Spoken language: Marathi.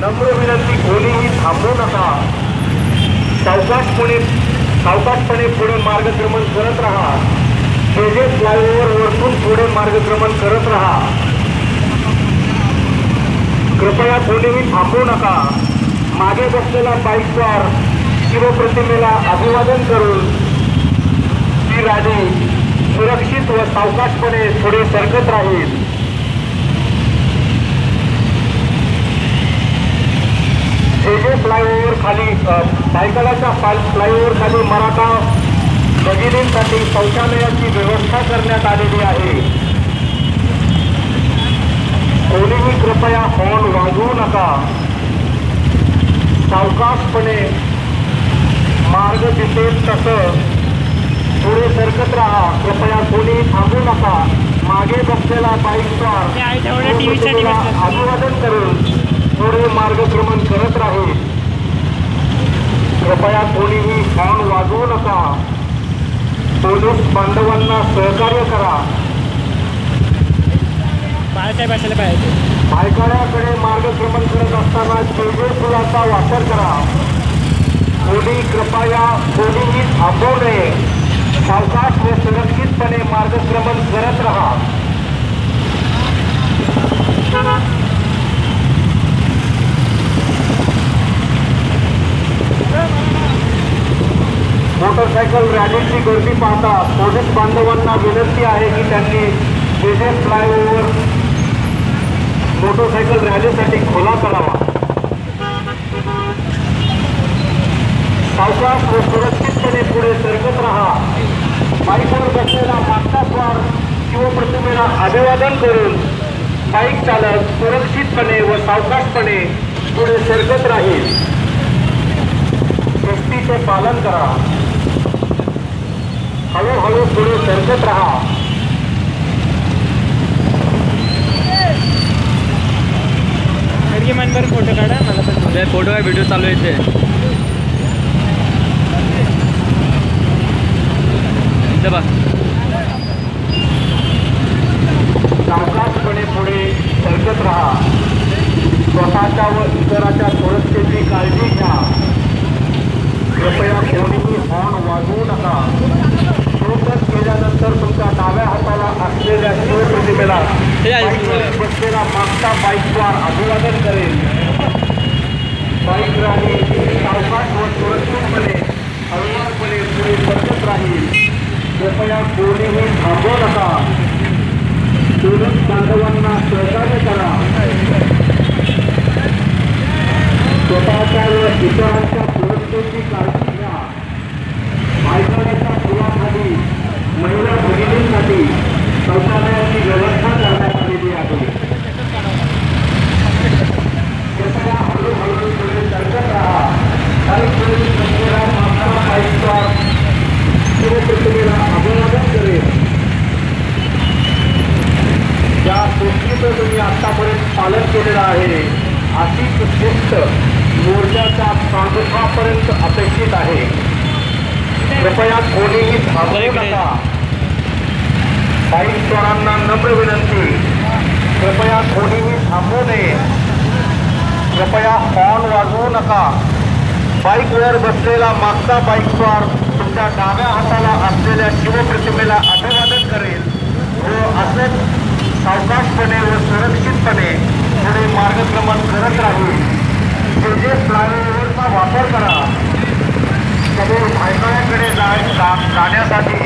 नम्र विनंती, कोणीही थांबू नका. सावकाशपणे पुढे मार्गक्रमण करत राहा. जे फ्लायओव्हर वरतून पुढे मार्गक्रमण करत राहा. कृपया कोणीही थांबू नका. मागे बसलेला बाईकस्वार शिवप्रतिमेला अभिवादन करून ती गाडी सुरक्षित व सावकाशपणे पुढे सरकत राहील. जे फ्लायओव्हर खाली बायकालाच्या फ्लायओव्हर खाली मराठा भगिनींसाठी शौचालयाची व्यवस्था करण्यात आलेली आहे. कोणीही कृपया हॉर्न वाजवू नका. सावकाशपणे मार्ग दिसेल तसं पुढे सरकत राहा. कृपया कोणीही थांबू नका. मागे बसलेला बाईकस्वार अभिवादन करून पुढे मार्गक्रमण करत राहील. कृपया कोणीही हॉर्न वाजवू नका. पोलीस बांधवांना सहकार्य करा. भायखळ्याकडे मार्गक्रमण करत असताना केजे पुलाचा वापर करा. कोणीही थांबवू नये. सावकाश व सुरक्षितपणे मार्गक्रमण करत राहा. मोटरसायकल रॅलीची गर्दी पाहता पोलीस बांधवांना विनंती आहे की त्यांनी जे फ्लायओव्हर मोटरसायकल रॅलीसाठी खुला करावा. सावकाश व सुरक्षितपणे पुढे सरकत राहा. बाईकवर बसलेला मागचा स्वार शिवप्रतिमेला अभिवादन करून बाईक चालक सुरक्षितपणे व सावकाशपणे पुढे सरकत राहील. शिस्तीचे पालन करा. हळूहळू पुढे सरकत राहा. फोटो काढा. मला पण फोटो काय व्हिडिओ चालू आहे ते. सावकाशपणे पुढे सरकत राहा. स्वतःच्या व इतरांच्या सुरक्षेची काळजी घ्या. कृपया कोणीही हॉर्न वाजवू नका. शोधत केल्यानंतर तुमच्या डाव्या हाताला असलेल्या शिवप्रतिमेला बसलेला मागचा बाईकस्वार अभिवादन करेल. बाईक रॅली सावकाश व सुरक्षितपणे हळूवारपणे पुढे सरकत राहील. कृपया कोणीही थांबवू नका. पोलीस बांधवांना सहकार्य करा. स्वतःच्या व इतरांच्या सुरक्षेची काळजी घ्या. भायखळ्याच्या पुलाखाली महिला भगिनींसाठी शौचालयाची व्यवस्था करण्यात आलेली आहे. कृपया हळूहळू पुढे सरकत राहा. बाईकवरील बसलेला मागचा बाईकस्वार शिवप्रतिमेला अभिवादन करेल. ज्या गोष्टीचं तुम्ही आतापर्यंत पालन केलेलं आहे अशीच शिस्त मोर्चाच्या प्रादुर्भावापर्यंत अपेक्षित आहे. कृपया कोणीही थांबवू नका. बाईकस्वारांना नम्र विनंती, कृपया कोणीही थांबवू नये. कृपया हॉर्न वाजवू नका. बाईकवर बसलेला मागचा बाईकस्वार तुमच्या डाव्या हाताला असलेल्या शिवप्रतिमेला अभिवादन करेल व असंच सावकाशपणे व सुरक्षितपणे पुढे मार्गक्रमण करत राहील. जे फ्लायओव्हरचा वापर करा. समोर भायखळ्याकडे जाण्यासाठी